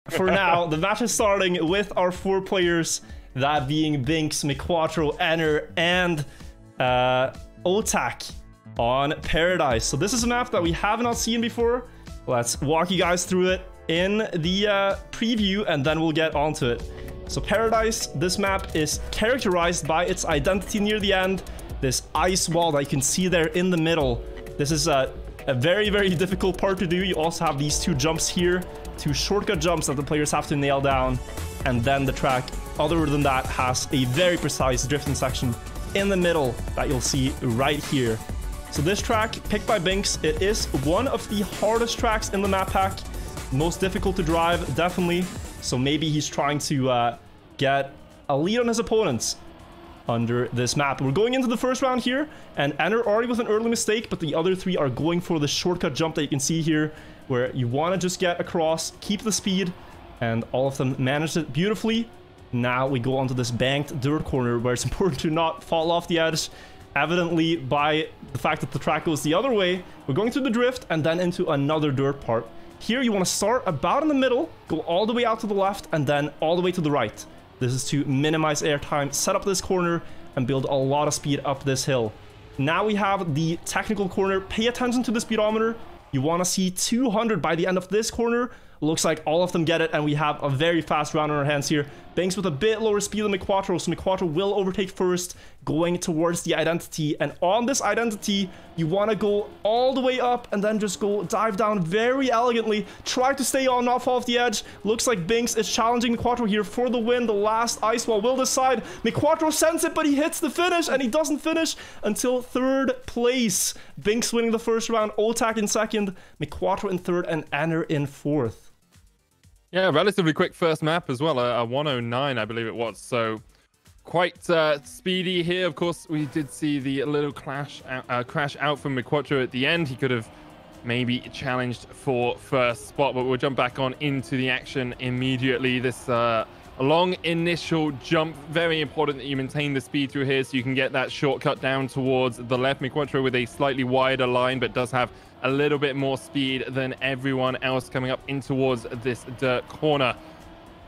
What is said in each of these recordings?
For now, the match is starting with our 4 players, that being Binkss, Miquatro, Ener, and Otaaaq on Paradise. So this is a map that we have not seen before. Let's walk you guys through it in the preview, and then we'll get onto it. So Paradise, this map is characterized by its identity near the end, this ice wall that you can see there in the middle. This is a very, very difficult part to do. You also have these 2 jumps here, 2 shortcut jumps that the players have to nail down, and then the track, other than that, has a very precise drifting section in the middle that you'll see right here. So this track, picked by Binkss, it is one of the hardest tracks in the map pack, most difficult to drive, definitely. So maybe he's trying to get a lead on his opponents under this map. We're going into the first round here, and Ener already with an early mistake, but the other 3 are going for the shortcut jump that you can see here, where you want to just get across, keep the speed, and all of them managed it beautifully. Now we go onto this banked dirt corner where it's important to not fall off the edge. Evidently, by the fact that the track goes the other way, we're going through the drift and then into another dirt part. Here you want to start about in the middle, go all the way out to the left, and then all the way to the right. This is to minimize airtime, set up this corner, and build a lot of speed up this hill. Now we have the technical corner. Pay attention to the speedometer. You want to see 200 by the end of this corner. Looks like all of them get it, and we have a very fast round on our hands here. Binkss with a bit lower speed than Miquatro, so Miquatro will overtake first, going towards the identity. And on this identity, you want to go all the way up and then just go dive down very elegantly. Try to stay on, not fall off the edge. Looks like Binkss is challenging Miquatro here for the win. The last ice wall will decide. Miquatro sends it, but he hits the finish, and he doesn't finish until 3rd place. Binkss winning the first round, Otaaaq in 2nd, Miquatro in 3rd, and Ener in 4th. Yeah, relatively quick first map as well, a 109, I believe it was. So quite speedy here. Of course, we did see the little crash out from Miquatro at the end. He could have maybe challenged for first spot, but we'll jump back on into the action immediately. This long initial jump, very important that you maintain the speed through here so you can get that shortcut down towards the left. Miquatro with a slightly wider line, but does have a little bit more speed than everyone else coming up in towards this dirt corner.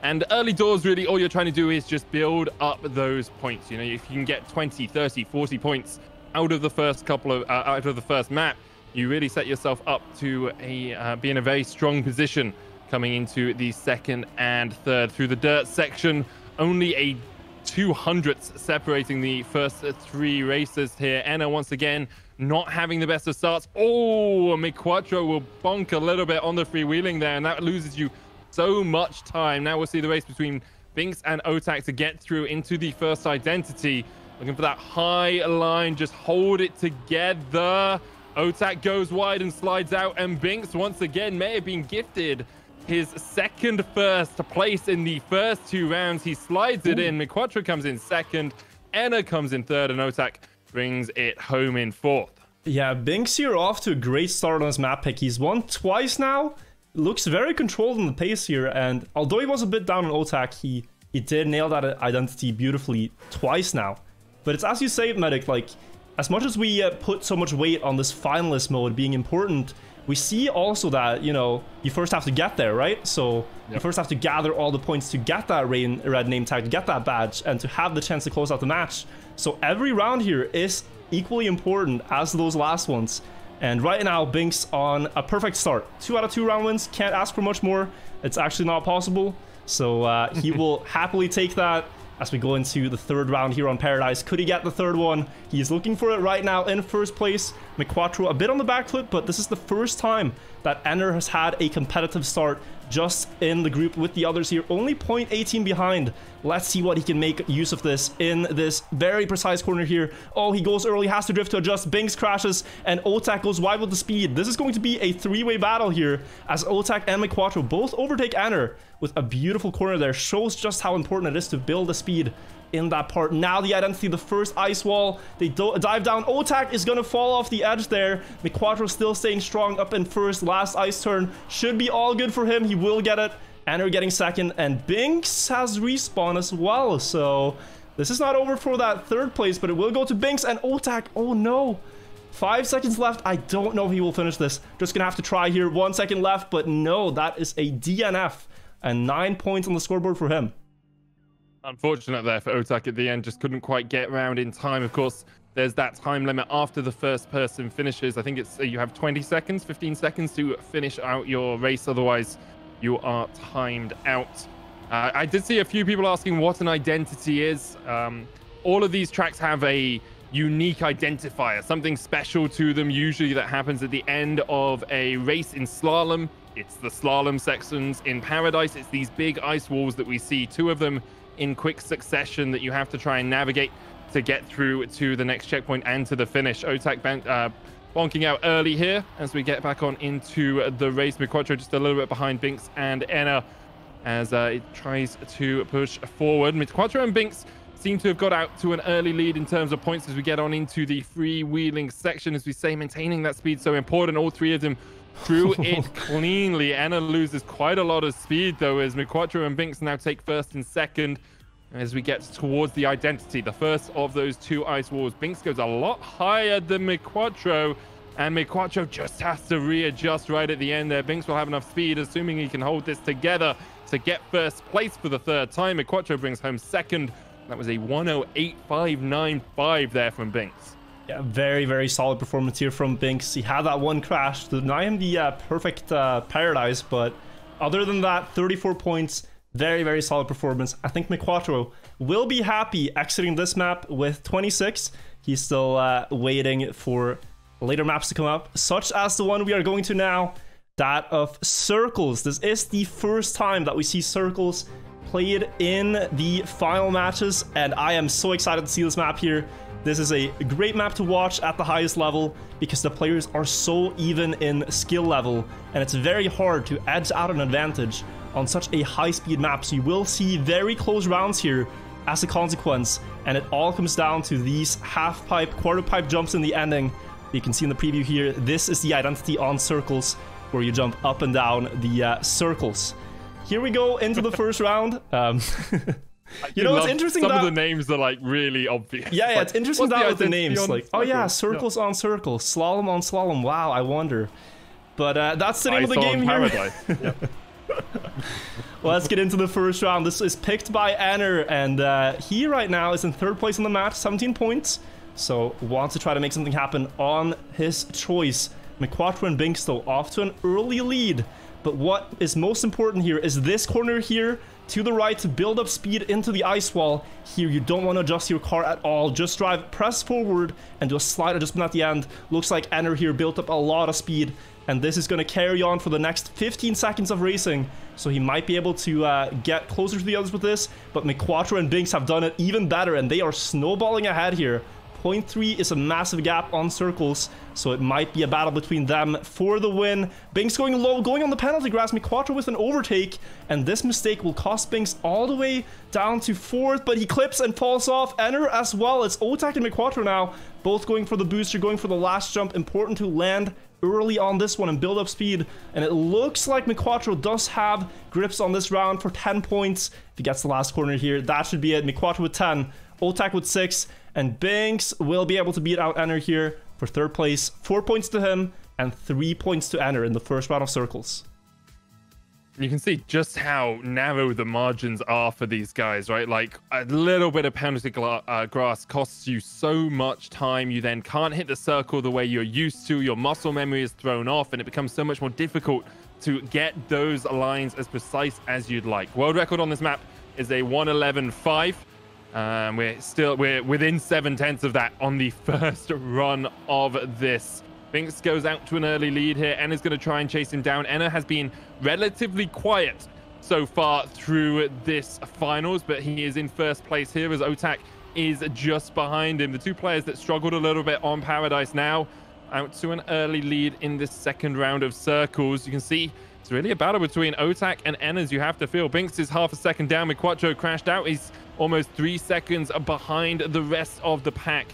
And early doors, really, all you're trying to do is just build up those points. You know, if you can get 20, 30, 40 points out of the first out of the first map, you really set yourself up to be in a very strong position coming into the 2nd and 3rd. Through the dirt section, only a 200ths separating the first 3 racers here. Ener once again not having the best of starts. Oh, Miquatro will bonk a little bit on the freewheeling there, and that loses you so much time. Now we'll see the race between Binkss and Otaaaq to get through into the first identity. Looking for that high line, just hold it together. Otaaaq goes wide and slides out, and Binkss once again may have been gifted his 2nd first place in the first 2 rounds. He slides it in. Miquatro comes in 2nd, Ener comes in 3rd, and Otaaaq brings it home in 4th. Yeah, Binkss here off to a great start on his map pick. He's won twice now. Looks very controlled in the pace here, and although he was a bit down on Otaaaq, he did nail that identity beautifully twice now. But it's as you say, Medic, like, as much as we put so much weight on this finalist mode being important, we see also that, you know, you first have to get there, right? So you first have to gather all the points to get that red name tag, to get that badge, and to have the chance to close out the match. So every round here is equally important as those last ones. And right now, Binkss on a perfect start. 2 out of 2 round wins. Can't ask for much more. It's actually not possible. So he will happily take that as we go into the 3rd round here on Paradise. Could he get the 3rd one? He is looking for it right now in 1st place. Miquatro a bit on the back foot, but this is the first time that Ener has had a competitive start just in the group with the others here. Only 0.18 behind. Let's see what he can make use of this in this very precise corner here. Oh, he goes early, has to drift to adjust. Binkss crashes, and Otaaaq goes wide with the speed. This is going to be a 3-way battle here as Otaaaq and Miquatro both overtake Ener with a beautiful corner there. Shows just how important it is to build the speed in that part. Now the identity, the first ice wall. They dive down. Otaaaq is going to fall off the edge there. Miquatro still staying strong up in 1st. Last ice turn should be all good for him. He will get it. Ener getting 2nd, and Binkss has respawn as well. So this is not over for that 3rd place, but it will go to Binkss and Otaaaq. Oh no. 5 seconds left. I don't know if he will finish this. Just gonna have to try here. 1 second left, but no, that is a DNF and 9 points on the scoreboard for him. Unfortunate there for Otaaaq at the end, just couldn't quite get around in time. Of course, there's that time limit after the first person finishes. I think it's you have 20 seconds, 15 seconds to finish out your race. Otherwise, you are timed out. I did see a few people asking what an identity is. All of these tracks have a unique identifier, something special to them, usually that happens at the end of a race. In slalom, it's the slalom sections. In Paradise, it's these big ice walls that we see, 2 of them in quick succession that you have to try and navigate to get through to the next checkpoint and to the finish. Otaaaq bonking out early here as we get back on into the race. Miquatro just a little bit behind Binkss and Ener as it tries to push forward. Miquatro and Binkss seem to have got out to an early lead in terms of points as we get on into the freewheeling section. As we say, maintaining that speed so important. All 3 of them through it cleanly. Ener loses quite a lot of speed though, as Miquatro and Binkss now take first and second. As we get towards the identity, the first of those 2 ice walls, Binkss goes a lot higher than Miquatro, and Miquatro just has to readjust right at the end there. Binkss will have enough speed, assuming he can hold this together, to get first place for the 3rd time. Miquatro brings home 2nd. That was a 108.595 there from Binkss. Yeah, very, very solid performance here from Binkss. He had that one crash to deny him the perfect Paradise, but other than that, 34 points. Very, very solid performance. I think Miquatro will be happy exiting this map with 26. He's still waiting for later maps to come up, such as the one we are going to now, that of Circles. This is the first time that we see Circles played in the final matches, and I am so excited to see this map here. This is a great map to watch at the highest level because the players are so even in skill level, and it's very hard to edge out an advantage on such a high-speed map. So you will see very close rounds here as a consequence, and it all comes down to these half-pipe, quarter-pipe jumps in the ending. You can see in the preview here, this is the identity on Circles, where you jump up and down the circles. Here we go into the first round. You know, it's interesting some that of the names are like really obvious. Yeah, like, it's interesting that with the names, like, oh yeah, circles yeah. on circles, slalom on slalom. Wow, I wonder. But that's the name of the game here. Well, let's get into the first round. This is picked by Ener, and he right now is in 3rd place on the match, 17 points. So wants to try to make something happen on his choice. Miquatro and Binkss though off to an early lead. But what is most important here is this corner here to the right to build up speed into the ice wall. Here you don't want to adjust your car at all. Just drive, press forward, and do a slight adjustment at the end. Looks like Ener here built up a lot of speed, and this is going to carry on for the next 15 seconds of racing. So he might be able to get closer to the others with this, but Miquatro and Binkss have done it even better, and they are snowballing ahead here. 0.3 is a massive gap on Circles, so it might be a battle between them for the win. Binkss going low, going on the penalty grass. Miquatro with an overtake, and this mistake will cost Binkss all the way down to 4th, but he clips and falls off. Ener as well. It's Otaaaq and Miquatro now, both going for the booster, going for the last jump. Important to land early on this one and build up speed, and it looks like Miquatro does have grips on this round for 10 points. If he gets the last corner here, that should be it. Miquatro with 10, Otaaaq with 6, and Binkss will be able to beat out Ener here for 3rd place. 4 points to him and 3 points to Ener in the first round of Circles. You can see just how narrow the margins are for these guys, right? Like a little bit of penalty grass costs you so much time. You then can't hit the circle the way you're used to. Your muscle memory is thrown off, and it becomes so much more difficult to get those lines as precise as you'd like. World record on this map is a 1:11.5. We're within 7/10 of that on the first run of this. Binkss goes out to an early lead here. Ener's going to try and chase him down. Ener has been relatively quiet so far through this finals, but he is in 1st place here as Otaaaq is just behind him. The 2 players that struggled a little bit on Paradise now out to an early lead in this 2nd round of Circles. You can see it's really a battle between Otaaaq and Ener, as you have to feel. Binkss is half a second down. Miquatro crashed out. He's almost 3 seconds behind the rest of the pack.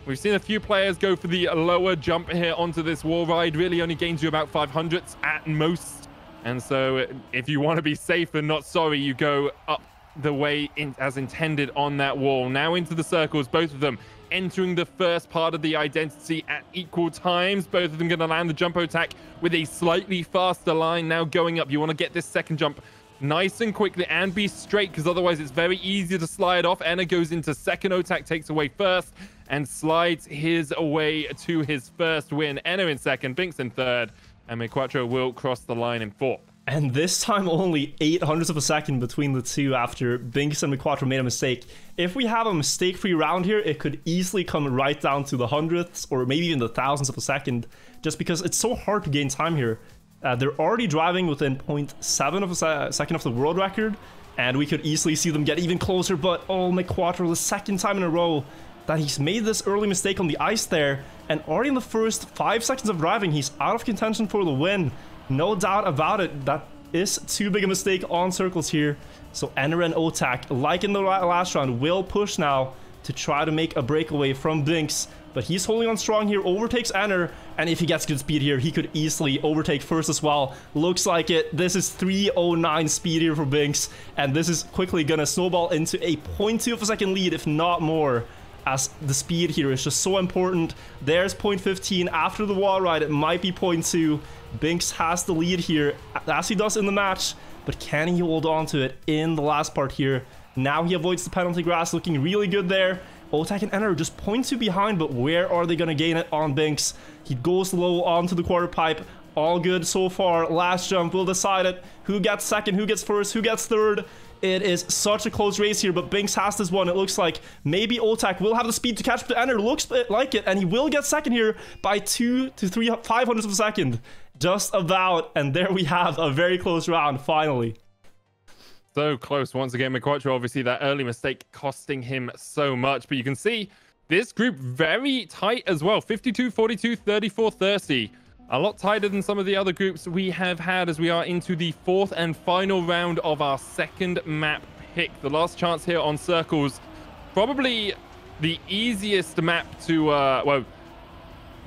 We've seen a few players go for the lower jump here onto this wall ride. Really only gains you about 500ths at most. And so if you want to be safe and not sorry, you go up the way as intended on that wall. Now into the circles, both of them entering the first part of the identity at equal times. Both of them going to land the jump Otaaaq with a slightly faster line now going up. You want to get this 2nd jump nice and quickly and be straight, because otherwise it's very easy to slide off. Ener goes into second. Otaaaq takes away first and slides his way to his first win. Ener in second, Binkss in third, and Miquatro will cross the line in fourth. And this time only 0.08 of a second between the two after Binkss and Miquatro made a mistake. If we have a mistake-free round here, it could easily come right down to the hundredths or maybe even the thousandths of a second, just because it's so hard to gain time here. They're already driving within 0.7 of a second of the world record, and we could easily see them get even closer, but oh, Miquatro, the second time in a row that he's made this early mistake on the ice there, and already in the first 5 seconds of driving, he's out of contention for the win. No doubt about it, that is too big a mistake on circles here. So Ener and Otaaaq, like in the last round, will push now to try to make a breakaway from Binkss. But he's holding on strong here, overtakes Ener, and if he gets good speed here, he could easily overtake first as well. Looks like it. This is 3:09 speed here for Binkss, and this is quickly gonna snowball into a 0.2 of a second lead, if not more, as the speed here is just so important. There's 0.15. After the wall ride, it might be 0.2. Binkss has the lead here, as he does in the match, but can he hold on to it in the last part here? Now he avoids the penalty grass, looking really good there. Otaaaq and Ener just 0.2 behind, but where are they going to gain it on Binkss? He goes low onto the quarter pipe. All good so far. Last jump will decide it. Who gets second, who gets first, who gets third? It is such a close race here, but Binkss has this one. It looks like maybe Otaaaq will have the speed to catch up to Ener. Looks like it, and he will get second here by 2 to 500ths of a second. Just about, and there we have a very close round, finally. So close once again. Miquatro, obviously that early mistake costing him so much, but you can see this group very tight as well. 52-42, 34-30. A lot tighter than some of the other groups we have had, as we are into the fourth and final round of our second map pick. The last chance here on circles. Probably the easiest map to, well,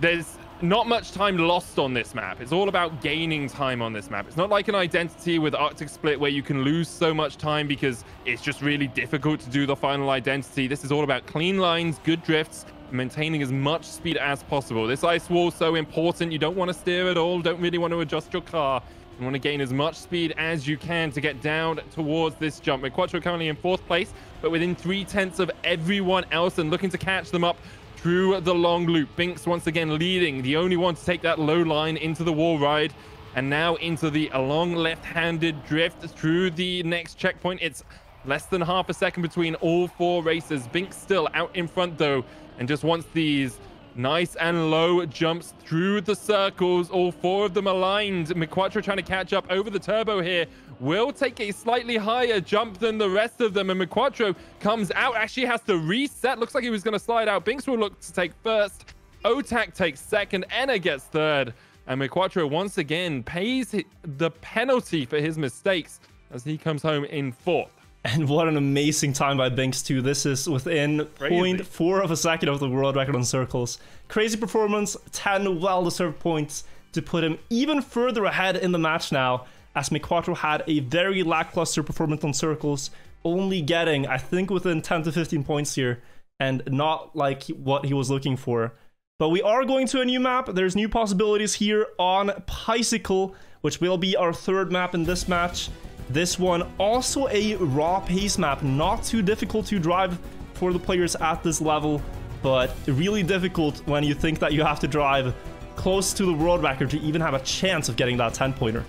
there's not much time lost on this map. It's all about gaining time on this map. It's not like an identity with Arctic Split where you can lose so much time because it's just really difficult to do the final identity. This is all about clean lines, good drifts, maintaining as much speed as possible. This ice wall is so important. You don't want to steer at all, don't really want to adjust your car. You want to gain as much speed as you can to get down towards this jump. Miquatro currently in 4th place, but within 3/10 of everyone else and looking to catch them up through the long loop. Binkss once again leading, the only one to take that low line into the wall ride, and now into the long left-handed drift through the next checkpoint. It's less than half a second between all 4 races. Binkss still out in front though, and just wants these nice and low jumps through the circles. All 4 of them aligned. Miquatro trying to catch up over the turbo here. Will take a slightly higher jump than the rest of them, and Miquatro comes out, actually has to reset. Looks like he was going to slide out. Binkss will look to take first. Otaaaq takes second. Ener gets third. And Miquatro once again pays the penalty for his mistakes as he comes home in 4th. And what an amazing time by Binkss too. This is within 0.4 of a second of the world record on circles. Crazy performance, 10 well-deserved points to put him even further ahead in the match now, as Miquatro had a very lackluster performance on circles, only getting, I think, within 10 to 15 points here, and not like what he was looking for. But we are going to a new map. There's new possibilities here on Bicycle, which will be our 3rd map in this match. This one also a raw pace map, not too difficult to drive for the players at this level, but really difficult when you think that you have to drive close to the world record to even have a chance of getting that 10-pointer.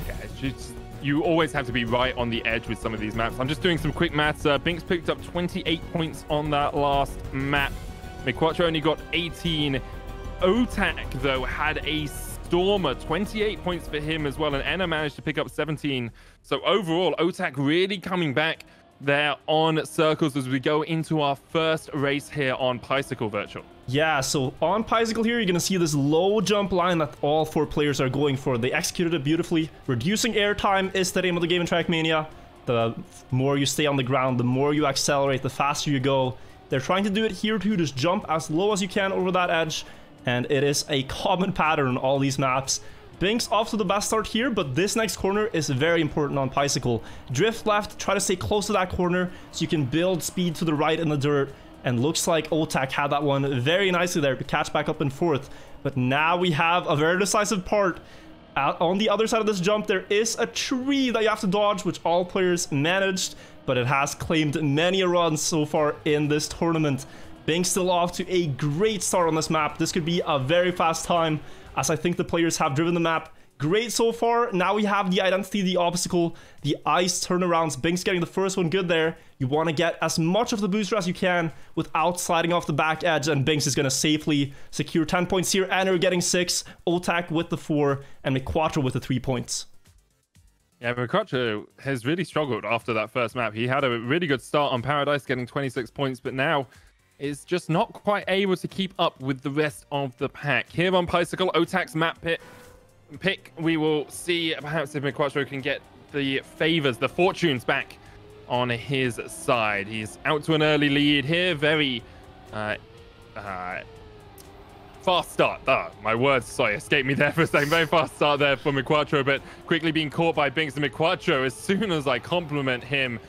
Yeah, it's just, you always have to be right on the edge with some of these maps. I'm just doing some quick maths. Binkss picked up 28 points on that last map. Miquatro only got 18. Otaaaq, though, had a stormer, 28 points for him as well, and Ener managed to pick up 17. So overall, Otaaaq really coming back there on circles as we go into our first race here on Bicycle Virtual. Yeah, so on Bicycle here, you're going to see this low jump line that all 4 players are going for. They executed it beautifully. Reducing airtime is the name of the game in Trackmania. The more you stay on the ground, the more you accelerate, the faster you go. They're trying to do it here too, just jump as low as you can over that edge. And it is a common pattern on all these maps. Binkss off to the best start here, but this next corner is very important on Bicycle. Drift left, try to stay close to that corner so you can build speed to the right in the dirt. And looks like Otaaaq had that one very nicely there to catch back up in 4th. But now we have a very decisive part On the other side of this jump, there is a tree that you have to dodge, which all players managed, but it has claimed many a run so far in this tournament. Binkss still off to a great start on this map. This could be a very fast time, as I think the players have driven the map great so far. Now we have the identity, the obstacle, the ice turnarounds. Binkss getting the first one good there. You want to get as much of the booster as you can without sliding off the back edge, and Binkss is going to safely secure 10 points here. Ener getting 6, Otaaaq with the 4, and Miquatro with the 3 points. Yeah, Miquatro has really struggled after that first map. He had a really good start on Paradise, getting 26 points, but now is just not quite able to keep up with the rest of the pack. Here on Bicycle, Otaaq's map pick, we will see perhaps if Miquatro can get the favors, the fortunes back on his side. He's out to an early lead here. Very fast start. My words, sorry, escaped me there for a second. Very fast start there for Miquatro, but quickly being caught by Binkss. And Miquatro, as soon as I compliment him,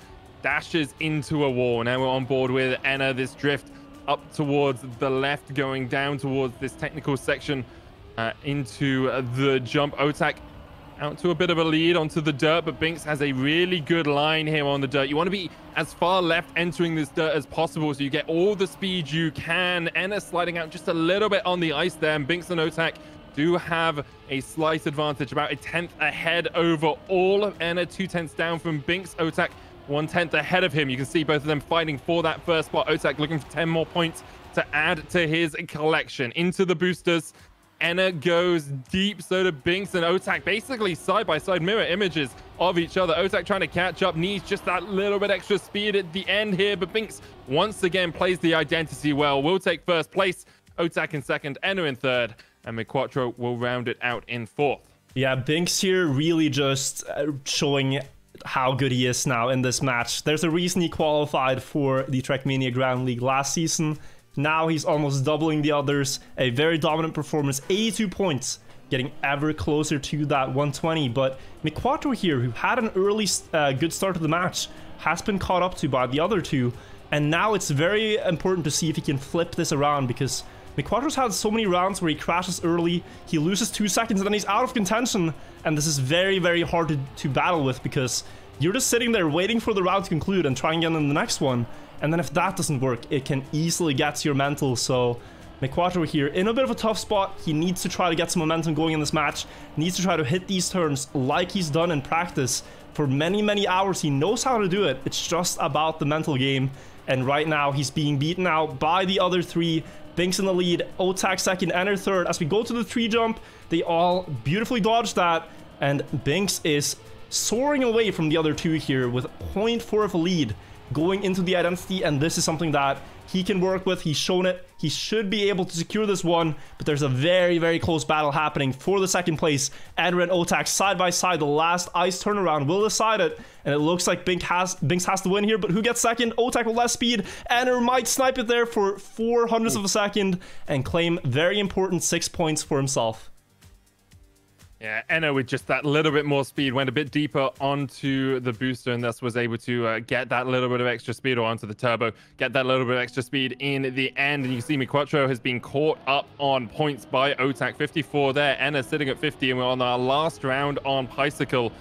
dashes into a wall. Now we're on board with Ener. This drift up towards the left, going down towards this technical section into the jump. Otaaaq out to a bit of a lead onto the dirt, but Binkss has a really good line here on the dirt. You want to be as far left entering this dirt as possible so you get all the speed you can. Ener sliding out just a little bit on the ice there, and Binkss and Otaaaq do have a slight advantage, about a 10th ahead over all of Ener, 2/10 down from Binkss. Otaaaq 1/10 ahead of him. You can see both of them fighting for that first spot. Otaaaq looking for 10 more points to add to his collection. Into the boosters, Ener goes deep, so do Binkss and Otaaaq, basically side-by-side mirror images of each other. Otaaaq trying to catch up, needs just that little bit extra speed at the end here, but Binkss once again plays the identity well. Will take first place, Otaaaq in second, Ener in third, and Miquatro will round it out in fourth. Yeah, Binkss here really just showing how good he is now in this match. There's a reason he qualified for the Trackmania Grand League last season. Now he's almost doubling the others. A very dominant performance, 82 points, getting ever closer to that 120. But Miquatro here, who had an early good start to the match, has been caught up to by the other two. And now it's very important to see if he can flip this around, because Miquatro's had so many rounds where he crashes early, he loses 2 seconds, and then he's out of contention. And this is very, very hard to battle with, because you're just sitting there waiting for the round to conclude and trying again in the next one. And then if that doesn't work, it can easily get to your mental. So Miquatro here in a bit of a tough spot. He needs to try to get some momentum going in this match. Needs to try to hit these turns like he's done in practice for many, many hours. He knows how to do it. It's just about the mental game. And right now he's being beaten out by the other three. Binkss in the lead, Otaaaq second, Ener third. As we go to the 3 jump, they all beautifully dodged that. And Binkss is soaring away from the other two here with 0.4 of a lead going into the identity, and this is something that he can work with. He's shown it. He should be able to secure this one, but there's a very, very close battle happening for the second place. Ener and Otaaaq side by side. The last ice turnaround will decide it, and it looks like Binkss has to win here, but who gets second? Otaaaq with less speed. Ener might snipe it there for 0.04 of a second and claim very important 6 points for himself. Yeah, Ener with just that little bit more speed went a bit deeper onto the booster, and thus was able to get that little bit of extra speed, or onto the turbo, get that little bit of extra speed in the end. And you can see Miquatro has been caught up on points by Otaaaq, 54 there. Ener sitting at 50, and we're on our last round on Bicycle.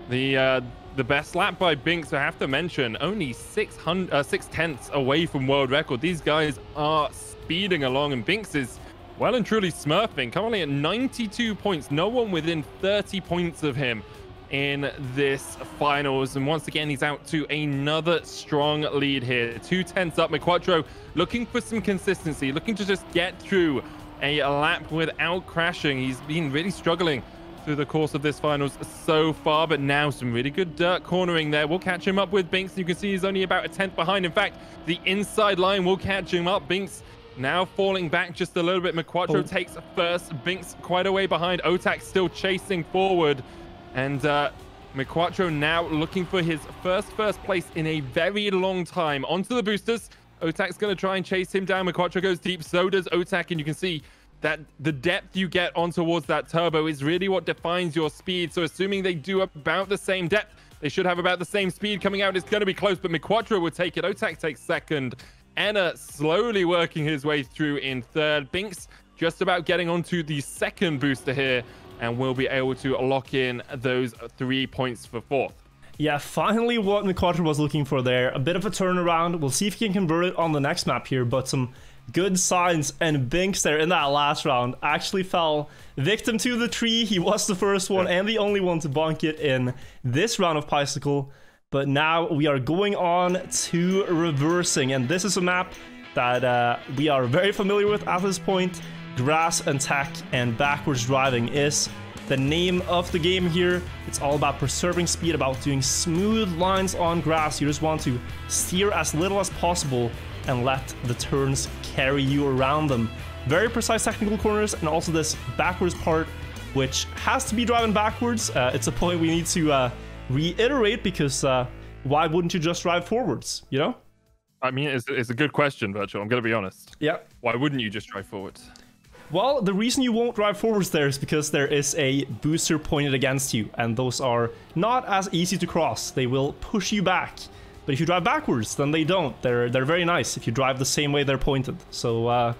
The best lap by Binkss, I have to mention, only 6/10 away from world record. These guys are speeding along, and Binkss is well and truly smurfing, currently at 92 points. No one within 30 points of him in this finals. And once again, he's out to another strong lead here. 2/10 up. Miquatro looking for some consistency, looking to just get through a lap without crashing. He's been really struggling through the course of this finals so far, but now some really good dirt cornering there. We'll catch him up with Binkss. You can see he's only about a 10th behind. In fact, the inside line will catch him up. Binkss now falling back just a little bit. Miquatro takes first. Binkss quite a way behind. Otaaaq still chasing forward. And Miquatro now looking for his first place in a very long time. Onto the boosters. Otaaq's going to try and chase him down. Miquatro goes deep. So does Otaaaq. And you can see that the depth you get on towards that turbo is really what defines your speed. So assuming they do about the same depth, they should have about the same speed coming out. It's going to be close, but Miquatro will take it. Otaaaq takes second. Ener slowly working his way through in third. Binkss just about getting onto the second booster here and will be able to lock in those 3 points for fourth. Yeah, finally what Miquatro was looking for there. A bit of a turnaround. We'll see if he can convert it on the next map here, but some good signs. And Binkss there in that last round actually fell victim to the tree. He was the first one and the only one to bonk it in this round of Bicycle. But now we are going on to reversing, and this is a map that we are very familiar with at this point. Grass and tech and backwards driving is the name of the game here. It's all about preserving speed, about doing smooth lines on grass. You just want to steer as little as possible and let the turns carry you around them. Very precise technical corners, and also this backwards part, which has to be driving backwards. It's a point we need to reiterate, because why wouldn't you just drive forwards, you know? I mean, it's a good question, Virtual. I'm going to be honest. Yeah. Why wouldn't you just drive forwards? Well, the reason you won't drive forwards there is because there is a booster pointed against you, and those are not as easy to cross. They will push you back. But if you drive backwards, then they don't. They're very nice if you drive the same way they're pointed. So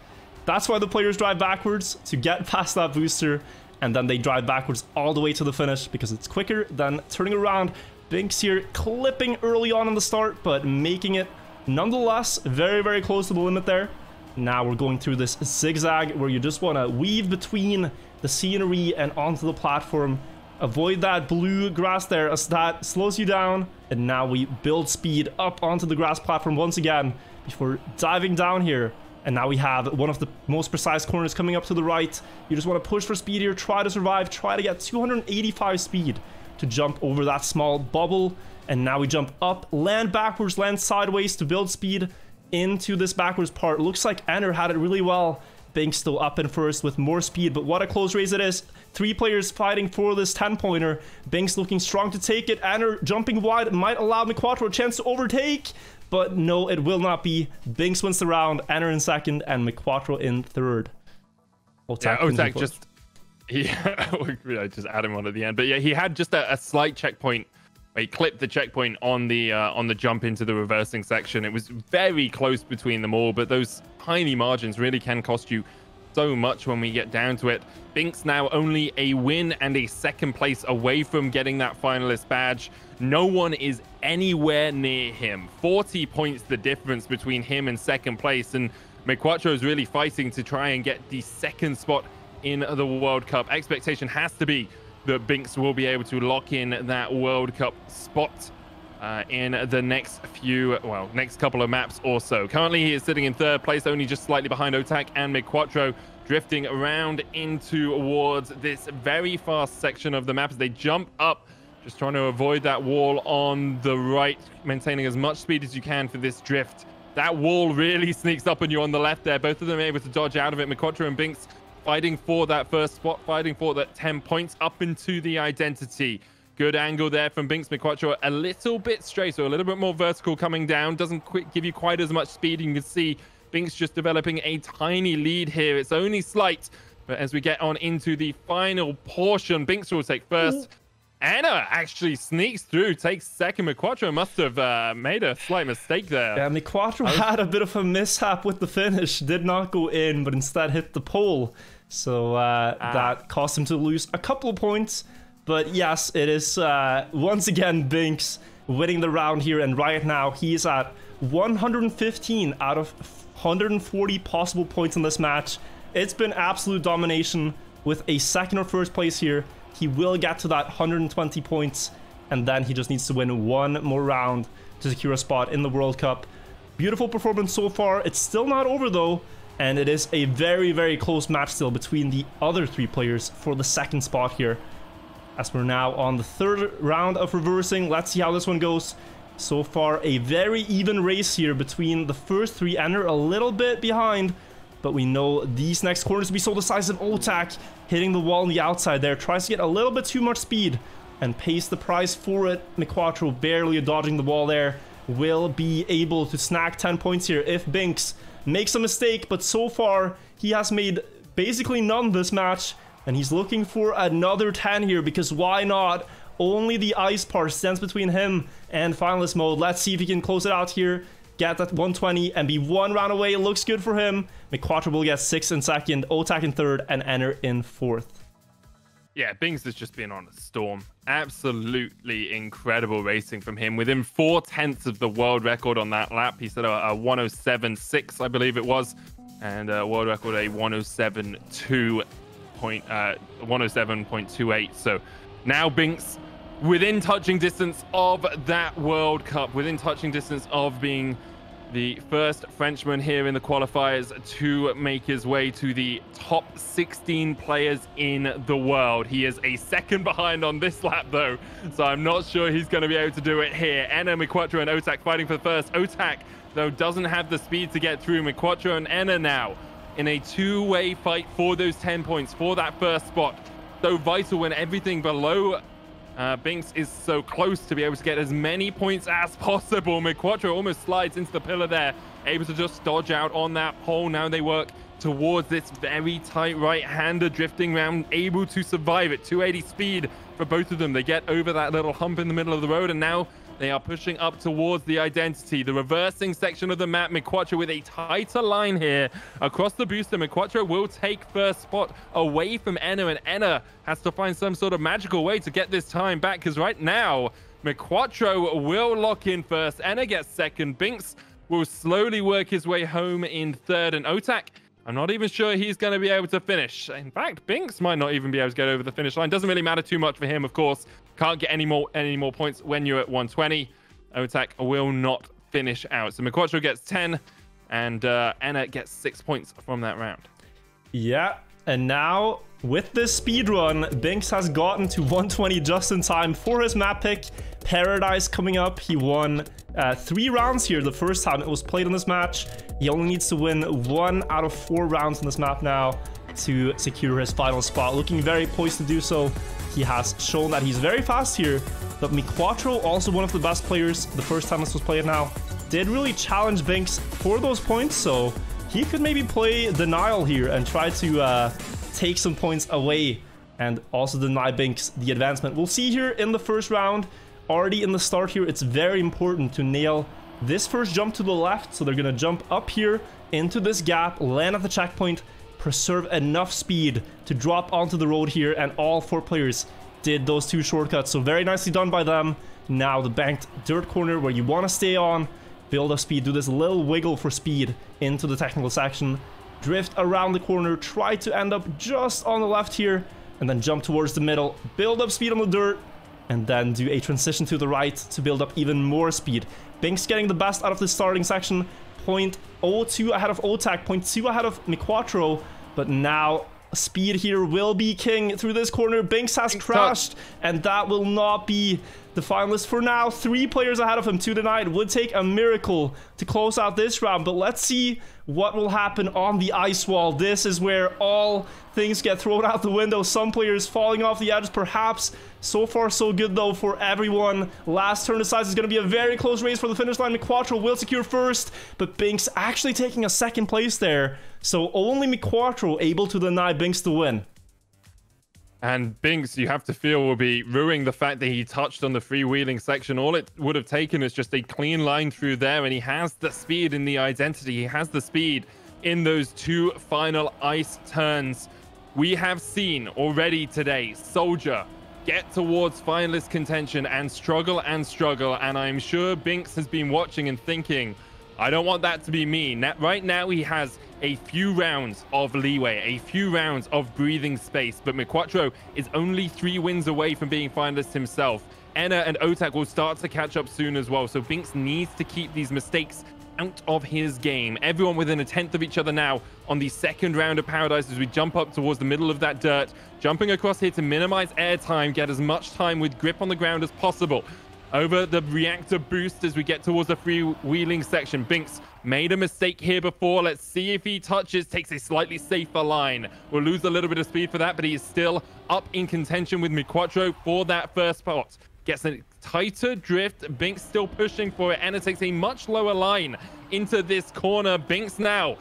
that's why the players drive backwards, to get past that booster, and then they drive backwards all the way to the finish, because it's quicker than turning around. Binkss here clipping early on in the start, but making it nonetheless very, very close to the limit there. Now we're going through this zigzag where you just want to weave between the scenery and onto the platform. Avoid that blue grass there, as that slows you down. And now we build speed up onto the grass platform once again before diving down here. And now we have one of the most precise corners coming up to the right. You just want to push for speed here, try to survive, try to get 285 speed to jump over that small bubble. And now we jump up, land backwards, land sideways to build speed into this backwards part. Looks like Ener had it really well. Binkss still up in first with more speed, but what a close race it is. 3 players fighting for this 10-pointer. Binkss looking strong to take it. Ener jumping wide might allow Miquatro a chance to overtake, but no, it will not be. Binkss wins the round, Ener in second, and Miquatro in third. Otaaaq just... I just add him on at the end. But yeah, he had just a slight checkpoint. He clipped the checkpoint on the jump into the reversing section. It was very close between them all, but those tiny margins really can cost you so much when we get down to it. Binkss now only a win and a second place away from getting that finalist badge. No one is anywhere near him. 40 points the difference between him and second place, and Miquatro is really fighting to try and get the second spot in the World Cup. Expectation has to be that Binkss will be able to lock in that World Cup spot in the next couple of maps or so. Currently, he is sitting in third place, only just slightly behind Otaaaq and Miquatro, drifting around in towards this very fast section of the map as they jump up, just trying to avoid that wall on the right, maintaining as much speed as you can for this drift. That wall really sneaks up on you on the left there. Both of them able to dodge out of it. Miquatro and Binkss fighting for that first spot, fighting for that 10 points up into the identity. Good angle there from Binkss. Miquatro a little bit straight, so a little bit more vertical coming down. Doesn't give you quite as much speed. You can see Binkss just developing a tiny lead here. It's only slight, but as we get on into the final portion, Binkss will take first. Ener actually sneaks through, takes second. Miquatro must have made a slight mistake there. Yeah, Miquatro had a bit of a mishap with the finish. Did not go in, but instead hit the pole. So that caused him to lose a couple of points. But yes, it is once again Binkss winning the round here. And right now, he's at 115 out of 140 possible points in this match. It's been absolute domination with a second or first place here. He will get to that 120 points, and then he just needs to win one more round to secure a spot in the World Cup. Beautiful performance so far. It's still not over though, and it is a very, very close match still between the other 3 players for the second spot here. As we're now on the third round of reversing, let's see how this one goes. So far, a very even race here between the first 3. Ener a little bit behind, but we know these next corners to be so decisive. Otaaaq hitting the wall on the outside there, tries to get a little bit too much speed and pays the price for it. Miquatro barely dodging the wall there, will be able to snag 10 points here if Binkss makes a mistake, but so far he has made basically none this match, and he's looking for another 10 here, because why not? Only the ice part stands between him and finalist mode. Let's see if he can close it out here, get that 120 and be one round away. It looks good for him. Miquatro will get 6th in second, Otaaaq in third, and Ener in fourth. Yeah, Binkss has just been on a storm. Absolutely incredible racing from him. Within 4/10 of the world record on that lap. He set a 107.6, I believe it was. And world record a 107.28. So now Binkss within touching distance of that World Cup, within touching distance of being the first Frenchman here in the qualifiers to make his way to the top 16 players in the world. He is a second behind on this lap, though, so I'm not sure he's going to be able to do it here. Ener, Miquatro, and Otaaaq fighting for the first. Otaaaq, though, doesn't have the speed to get through. Miquatro and Ener now in a two-way fight for those 10 points, for that first spot. So vital when everything below Binkss is so close to be able to get as many points as possible. Miquatro almost slides into the pillar there, able to just dodge out on that pole. Now they work towards this very tight right-hander drifting round, able to survive it. 280 speed for both of them. They get over that little hump in the middle of the road, and now they are pushing up towards the identity. The reversing section of the map, Miquatro with a tighter line here. Across the booster, Miquatro will take first spot away from Ener, and Ener has to find some sort of magical way to get this time back, because right now, Miquatro will lock in first. Ener gets second. Binkss will slowly work his way home in third, and Otaaaq, I'm not even sure he's going to be able to finish. In fact, Binkss might not even be able to get over the finish line. Doesn't really matter too much for him, of course. Can't get any more points when you're at 120. Otaaaq will not finish out. So Miquatro gets 10, and Ener gets 6 points from that round. Yeah, and now with this speed run, Binkss has gotten to 120 just in time for his map pick. Paradise coming up. He won 3 rounds here the first time it was played in this match. He only needs to win 1 out of 4 rounds in this map now to secure his final spot. Looking very poised to do so. He has shown that he's very fast here, but Miquatro, also one of the best players the first time this was played now, did really challenge Binkss for those points, so he could maybe play denial here and try to take some points away and also deny Binkss the advancement. We'll see here in the first round. Already in the start here, it's very important to nail this first jump to the left, so they're going to jump up here into this gap, land at the checkpoint, preserve enough speed to drop onto the road here, and all 4 players did those 2 shortcuts, so very nicely done by them. Now the banked dirt corner where you want to stay on, build up speed, do this little wiggle for speed into the technical section, drift around the corner, try to end up just on the left here, and then jump towards the middle, build up speed on the dirt, and then do a transition to the right to build up even more speed. Binkss getting the best out of this starting section, 0.02 ahead of Otaaaq, 0.2 ahead of Miquatro, but now speed here will be king through this corner. Binkss has crashed, and that will not be the finalist for now. 3 players ahead of him, 2 denied. Would take a miracle to close out this round, but let's see what will happen on the ice wall. This is where all things get thrown out the window. Some players falling off the edge, perhaps. So far, so good, though, for everyone. Last turn decides it's going to be a very close race for the finish line. Miquatro will secure first, but Binkss actually taking a second place there. So only Miquatro able to deny Binkss the win. And Binkss, you have to feel, will be ruining the fact that he touched on the freewheeling section. All it would have taken is just a clean line through there, and he has the speed in the identity. He has the speed in those 2 final ice turns. We have seen already today Soldier get towards finalist contention and struggle, and I'm sure Binkss has been watching and thinking, I don't want that to be me. Right now he has a few rounds of leeway, a few rounds of breathing space, but Miquatro is only 3 wins away from being finalist himself. Ener and Otaaaq will start to catch up soon as well, so Binkss needs to keep these mistakes out of his game. Everyone within a 1/10 of each other now on the second round of Paradise as we jump up towards the middle of that dirt, jumping across here to minimize air time, get as much time with grip on the ground as possible. Over the reactor boost as we get towards the freewheeling section. Binkss made a mistake here before. Let's see if he touches, takes a slightly safer line. We'll lose a little bit of speed for that, but he is still up in contention with Miquatro for that first spot. Gets a tighter drift. Binkss still pushing for it. Ener takes a much lower line into this corner. Binkss now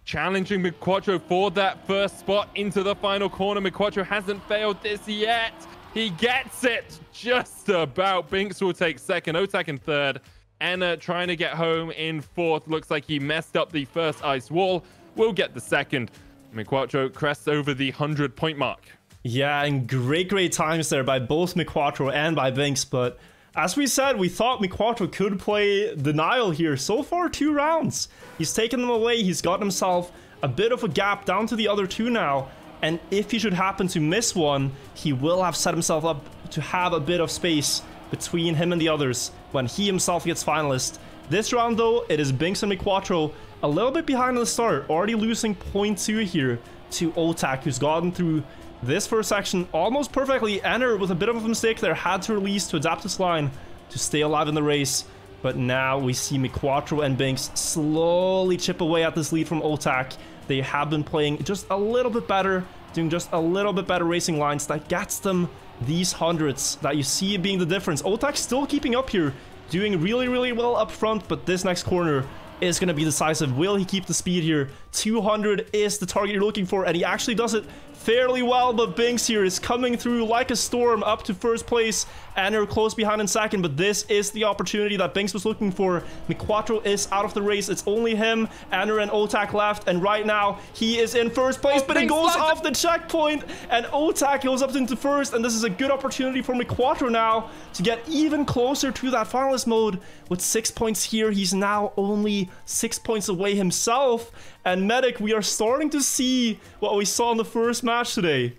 challenging Miquatro for that first spot into the final corner. Miquatro hasn't failed this yet. He gets it just about. Binkss will take second. Otaaaq in third. Ener trying to get home in fourth. Looks like he messed up the first ice wall. Will get the second. Miquatro crests over the 100-point mark. Yeah, and great times there by both Miquatro and by Binkss, but as we said, we thought Miquatro could play Denial here. So far, 2 rounds. He's taken them away, he's got himself a bit of a gap down to the other 2 now, and if he should happen to miss one, he will have set himself up to have a bit of space between him and the others when he himself gets finalist. This round though, it is Binkss and Miquatro a little bit behind at the start, already losing 0.2 here to Otaaaq, who's gotten through this first section almost perfectly. Ener, with a bit of a mistake there, had to release to adapt his line to stay alive in the race. But now we see Miquatro and Binkss slowly chip away at this lead from Otaaaq. They have been playing just a little bit better, doing just a little bit better racing lines that gets them these hundreds that you see being the difference. Otaaaq still keeping up here, doing really well up front, but this next corner is going to be decisive. Will he keep the speed here? 200 is the target you're looking for, and he actually does it fairly well, but Binkss here is coming through like a storm up to first place. Ener close behind in second, but this is the opportunity that Binkss was looking for. Miquatro is out of the race. It's only him, Ener, and Otaaaq left, and right now he is in first place, but it goes off the checkpoint, and Otaaaq goes up into first, and this is a good opportunity for Miquatro now to get even closer to that finalist mode. With 6 points here, he's now only 6 points away himself. And Medic, we are starting to see what we saw in the first match today.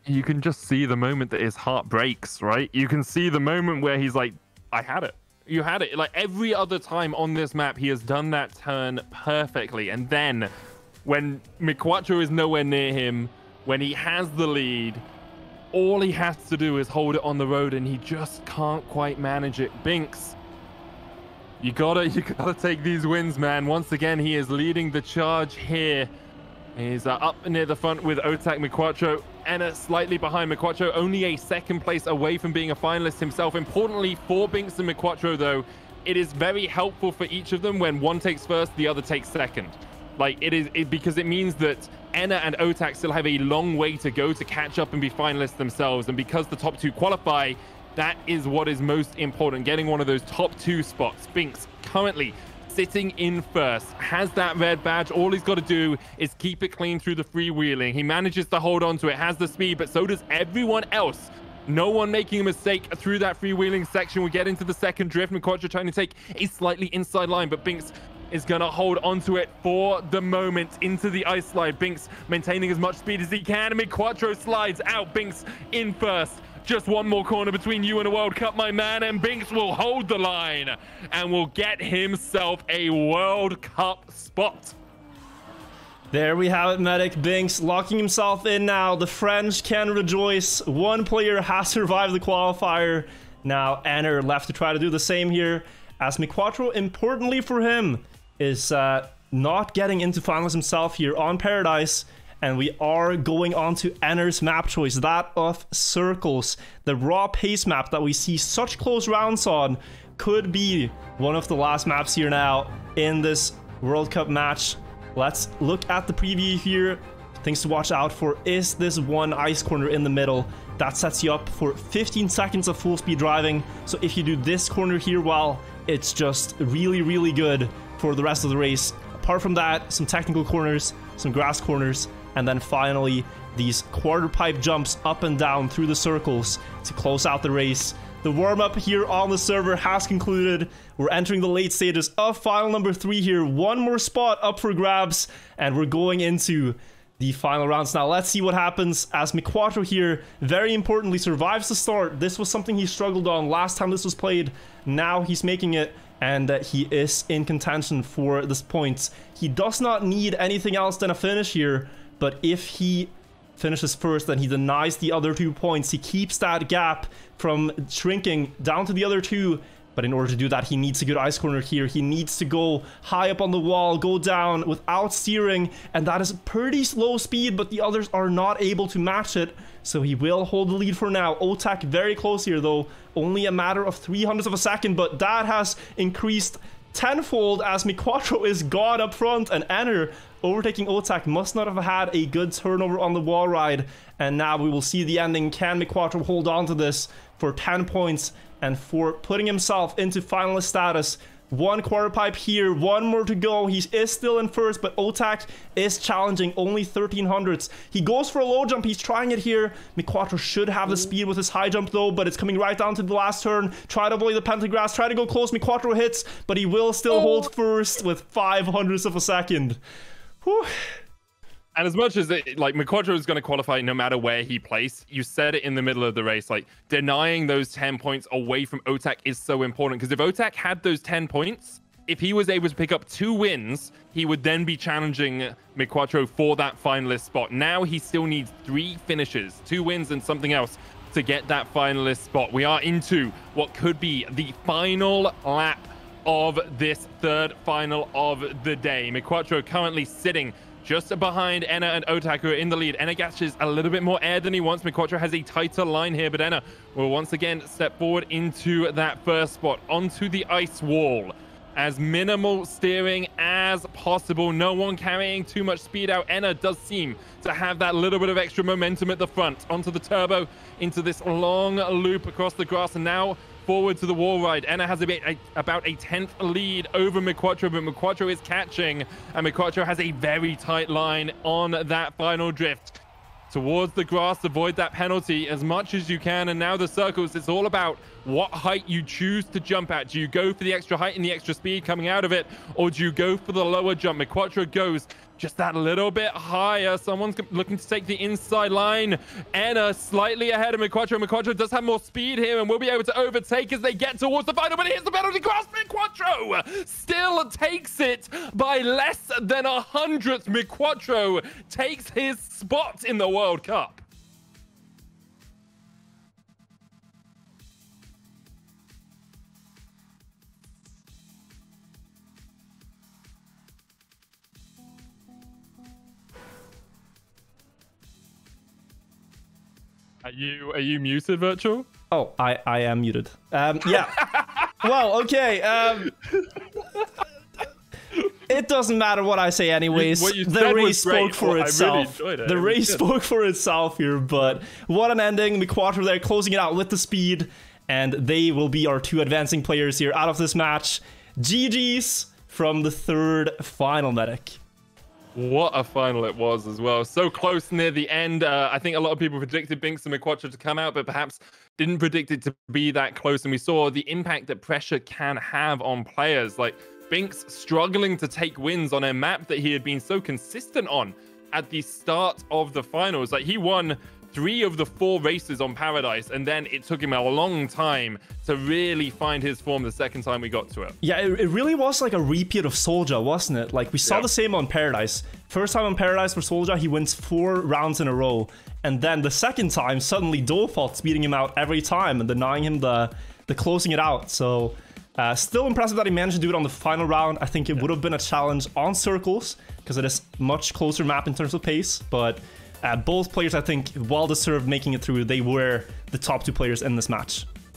You can just see the moment that his heart breaks, right? You can see the moment where he's like, I had it. You had it. Like every other time on this map, he has done that turn perfectly. And then when Miquatro is nowhere near him, when he has the lead, all he has to do is hold it on the road, and he just can't quite manage it. Binkss, you gotta take these wins, man. Once again, he is leading the charge here. He's up near the front with Otaaaq, Miquatro, Ener slightly behind Miquatro, only a second place away from being a finalist himself. Importantly for Binkss and Miquatro, though, it is very helpful for each of them when one takes first, the other takes second. Like because it means that Ener and Otaaaq still have a long way to go to catch up and be finalists themselves, and because the top 2 qualify, that is what is most important, getting one of those top 2 spots. Binkss currently sitting in first, has that red badge. All he's got to do is keep it clean through the freewheeling. He manages to hold on to it, has the speed, but so does everyone else. No one making a mistake through that freewheeling section. We get into the second drift. Miquatro trying to take a slightly inside line, but Binkss is going to hold onto it for the moment into the ice slide. Binkss maintaining as much speed as he can, and Miquatro slides out. Binkss in first. Just one more corner between you and a World Cup, my man, and Binkss will hold the line and will get himself a World Cup spot. There we have it, Medic. Binkss locking himself in now. The French can rejoice. One player has survived the qualifier. Now Ener left to try to do the same here, as Miquatro, importantly for him, is not getting into finals himself here on Paradise. And we are going on to Ener's map choice, that of Circles. The raw pace map that we see such close rounds on could be one of the last maps here now in this World Cup match. Let's look at the preview here. Things to watch out for is this one ice corner in the middle. That sets you up for 15 seconds of full speed driving. So if you do this corner here well, it's just really good for the rest of the race. Apart from that, some technical corners, some grass corners, and then finally these quarter pipe jumps up and down through the circles to close out the race. The warm-up here on the server has concluded. We're entering the late stages of final number 3 here. One more spot up for grabs, and we're going into the final rounds now. Let's see what happens as Miquatro here, very importantly, survives the start. This was something he struggled on last time this was played. Now he's making it, and he is in contention for this points. He does not need anything else than a finish here, but if he finishes first, then he denies the other 2 points. He keeps that gap from shrinking down to the other 2. But in order to do that, he needs a good ice corner here. He needs to go high up on the wall, go down without steering. And that is pretty slow speed, but the others are not able to match it. So he will hold the lead for now. Otaaaq very close here, though. Only a matter of 300ths of a second, but that has increased tenfold as Miquatro is gone up front, and Ener overtaking Otaaaq must not have had a good turnover on the wall ride. And now we will see the ending. Can Miquatro hold on to this for 10 points and for putting himself into finalist status? One quarter pipe here, one more to go. He is still in first, but Otaaaq is challenging, only 1300s. He goes for a low jump, he's trying it here. Miquatro should have the speed with his high jump though, but it's coming right down to the last turn. Try to avoid the pentagrass, try to go close. Miquatro hits, but he will still hold first with 500ths of a second. Whew. And as much as Miquatro is going to qualify no matter where he placed, you said it in the middle of the race, like denying those 10 points away from Otaaaq is so important, because if Otaaaq had those 10 points, if he was able to pick up 2 wins, he would then be challenging Miquatro for that finalist spot. Now he still needs 3 finishes, 2 wins and something else to get that finalist spot. We are into what could be the final lap of this third final of the day. Miquatro currently sitting just behind Ener and Otaaaq, who are in the lead. Ener catches a little bit more air than he wants. Miquatro has a tighter line here, but Ener will once again step forward into that first spot, onto the ice wall. As minimal steering as possible, no one carrying too much speed out. Ener does seem to have that little bit of extra momentum at the front, onto the turbo, into this long loop across the grass, and now forward to the wall ride. Ener has about a 10th lead over Miquatro, but Miquatro is catching, and Miquatro has a very tight line on that final drift towards the grass. Avoid that penalty as much as you can, and now the circles, it's all about what height you choose to jump at. Do you go for the extra height and the extra speed coming out of it, or do you go for the lower jump? Miquatro goes just that little bit higher. Someone's looking to take the inside line. Ener slightly ahead of Miquatro. Miquatro does have more speed here and will be able to overtake as they get towards the final, but it hits the penalty grass. Miquatro still takes it by less than 100th. Miquatro takes his spot in the World Cup. Are you muted, Virtual? Oh, I am muted. Yeah. Well, okay. It doesn't matter what I say anyways. The race spoke for itself. The race spoke for itself here, but what an ending. Miquatro there closing it out with the speed, and they will be our 2 advancing players here out of this match. GG's from the third final, Medic. What a final it was as well. So close near the end. I think a lot of people predicted Binkss and Miquatro to come out, but perhaps didn't predict it to be that close. And we saw the impact that pressure can have on players. Like Binkss struggling to take wins on a map that he had been so consistent on at the start of the finals. Like he won 3 of the 4 races on Paradise, and then it took him a long time to really find his form the second time we got to it. Yeah, it really was like a repeat of Soulja, wasn't it? Like we saw the same on Paradise. First time on Paradise for Soulja, he wins 4 rounds in a row, and then the second time, suddenly Default's beating him out every time and denying him the closing it out. So still impressive that he managed to do it on the final round. I think it would have been a challenge on circles because it is much closer map in terms of pace, but both players, I think, well deserved making it through. They were the top 2 players in this match.